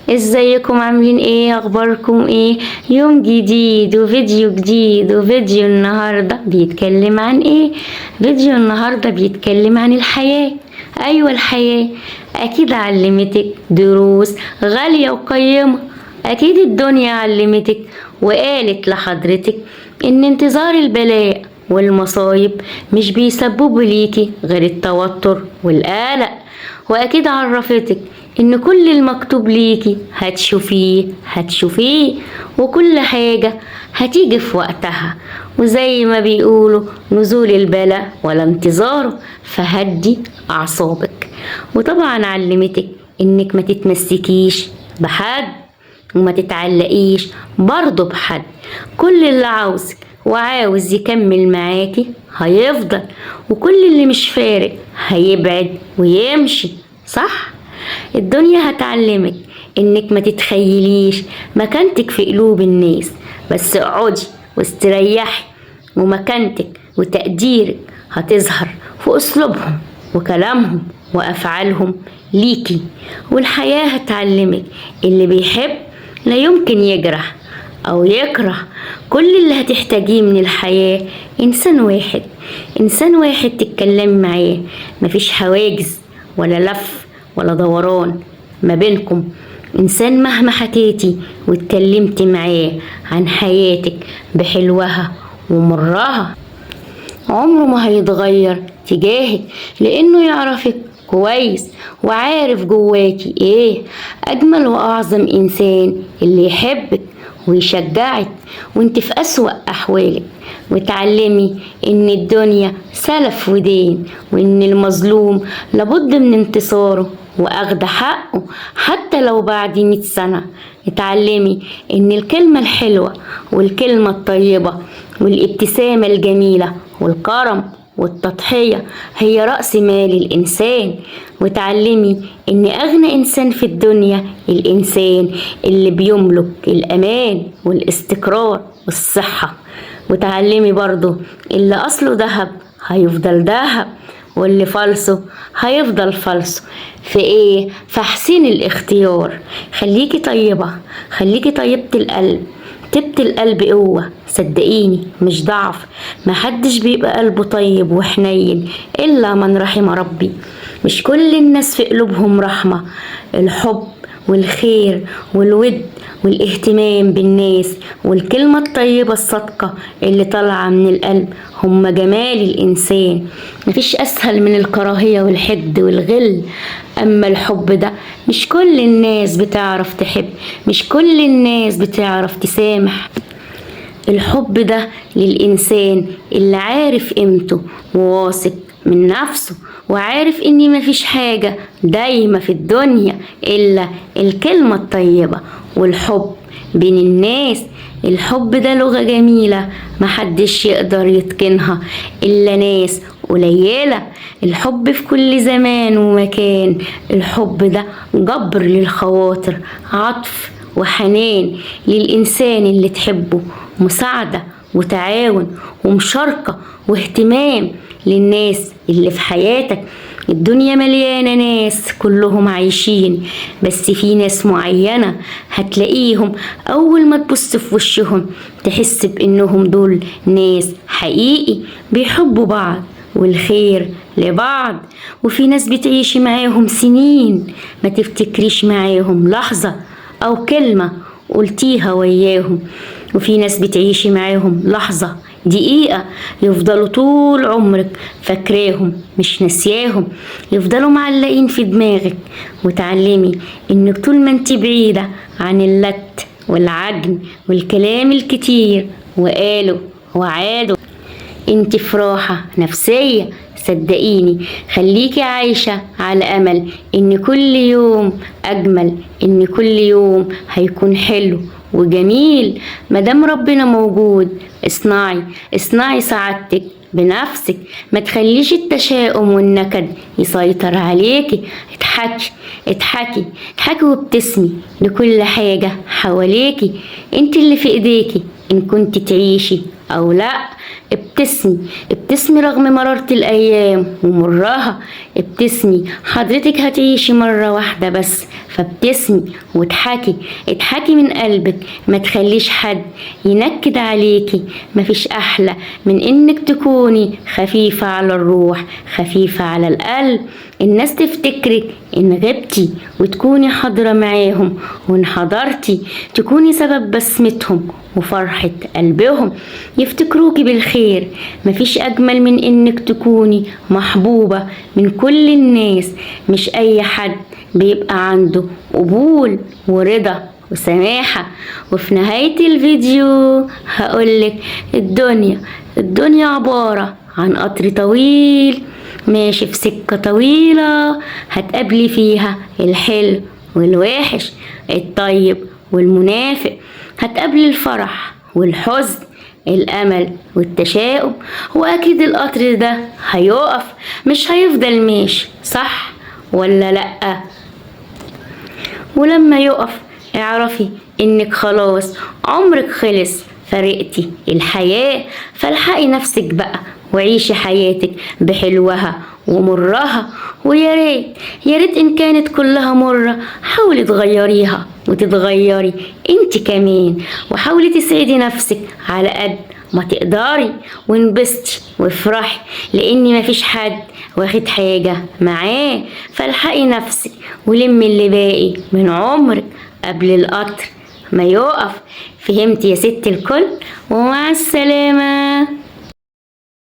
ازيكم عاملين ايه؟ اخباركم ايه؟ يوم جديد وفيديو جديد. وفيديو النهارده بيتكلم عن ايه؟ فيديو النهارده بيتكلم عن الحياة. ايوه الحياة اكيد علمتك دروس غالية وقيمة. اكيد الدنيا علمتك وقالت لحضرتك ان انتظار البلاء والمصايب مش بيسببوا ليكي غير التوتر والقلق. واكيد عرفتك ان كل المكتوب ليكي هتشوفيه وكل حاجة هتيجي في وقتها، وزي ما بيقولوا نزول البلاء ولا انتظاره، فهدي اعصابك. وطبعا علمتك انك ما تتمسكيش بحد وما تتعلقيش برضه بحد. كل اللي عاوزك وعاوز يكمل معاكي هيفضل، وكل اللي مش فارق هيبعد ويمشي. صح؟ الدنيا هتعلمك انك ما تتخيليش مكانتك في قلوب الناس، بس اقعدي واستريحي ومكانتك وتقديرك هتظهر في اسلوبهم وكلامهم وافعالهم ليكي. والحياة هتعلمك اللي بيحب لا يمكن يجرح او يكره. كل اللي هتحتاجيه من الحياة انسان واحد تتكلمي معاه، مفيش حواجز ولا لف ولا دوران ما بينكم. انسان مهما حكيتي واتكلمتي معاه عن حياتك بحلوها ومرها عمره ما هيتغير تجاهك، لانه يعرفك كويس وعارف جواكي ايه. اجمل واعظم انسان اللي يحبك ويشجعك وانت في اسوأ احوالك، وتعلمي ان الدنيا سلف ودين، وان المظلوم لابد من انتصاره واخد حقه حتى لو بعد 100 سنة. اتعلمي ان الكلمة الحلوة والكلمة الطيبة والابتسامة الجميلة والكرم والتضحية هي رأس مال الإنسان. وتعلمي إن أغنى إنسان في الدنيا الإنسان اللي بيملك الأمان والاستقرار والصحة. وتعلمي برضو اللي أصله دهب هيفضل دهب، واللي فالصه هيفضل فالصه. في ايه؟ في حسين الاختيار. خليكي طيبة، خليكي طيبة القلب. طيبة القلب قوة، صدقيني مش ضعف. محدش بيبقى قلبه طيب وحنين إلا من رحم ربي. مش كل الناس في قلوبهم رحمة. الحب والخير والود والاهتمام بالناس والكلمة الطيبة الصادقة اللي طالعة من القلب هم جمال الإنسان. مفيش أسهل من الكراهية والحقد والغل. أما الحب ده مش كل الناس بتعرف تحب، مش كل الناس بتعرف تسامح. الحب ده للإنسان اللي عارف قيمته وواثق من نفسه، وعارف إن مفيش حاجة دايمة في الدنيا إلا الكلمة الطيبة والحب بين الناس. الحب ده لغة جميلة محدش يقدر يتقنها إلا ناس قليلة. الحب في كل زمان ومكان. الحب ده جبر للخواطر، عطف وحنان للإنسان اللي تحبه، مساعدة وتعاون ومشاركة واهتمام للناس اللي في حياتك. الدنيا مليانة ناس كلهم عايشين، بس في ناس معينة هتلاقيهم أول ما تبص في وشهم تحس بإنهم دول ناس حقيقي بيحبوا بعض والخير لبعض. وفي ناس بتعيشي معاهم سنين ما تفتكريش معاهم لحظة أو كلمة قلتيها وياهم. وفي ناس بتعيشي معاهم لحظة دقيقة يفضلوا طول عمرك فاكراهم مش نسياهم، يفضلوا معلقين في دماغك. وتعلمي انك طول ما انت بعيدة عن اللت والعجن والكلام الكتير وقالوا وعادوا انت في راحة نفسية. صدقيني خليكي عايشة على أمل إن كل يوم أجمل، إن كل يوم هيكون حلو وجميل. مدام ربنا موجود اصنعي سعادتك بنفسك. ما تخليش التشاؤم والنكد يسيطر عليكي. اضحكي وابتسمي لكل حاجة حواليكي. انت اللي في ايديكي ان كنت تعيشي او لا. ابتسمي رغم مرارة الأيام ومرها. ابتسمي، حضرتك هتعيشي مرة واحدة بس فابتسمي واضحكي، اضحكي من قلبك، ما تخليش حد ينكد عليكي. مفيش احلى من انك تكوني خفيفة على الروح، خفيفة على القلب. الناس تفتكرك ان غبتي وتكوني حاضرة معاهم، وان حضرتي تكوني سبب بسمتهم وفرحة قلبهم، يفتكروكي بالخير. مفيش اجمل من انك تكوني محبوبة من كل الناس. مش اي حد بيبقى عنده قبول ورضا وسماحة. وفي نهاية الفيديو هقولك الدنيا عبارة عن قطر طويل ماشي في سكة طويلة، هتقابلي فيها الحلو والوحش، الطيب والمنافق، هتقابلي الفرح والحزن، الأمل والتشاؤم. وأكيد القطر ده هيقف، مش هيفضل ماشي، صح ولا لأ؟ ولما يقف اعرفي انك خلاص عمرك خلص، فرقتي الحياة. فالحقي نفسك بقى وعيشي حياتك بحلوها ومرها. ويا ريت ان كانت كلها مرة حاولي تغيريها وتتغيري انت كمان، وحاولي تسعدي نفسك على قد ما تقدري، وانبسطي وافرحي، لان مفيش حد واخد حاجة معاه. فالحقي نفسك ولمي اللي باقي من عمرك قبل القطر ما يقف. فهمت يا ست الكل؟ ومع السلامة.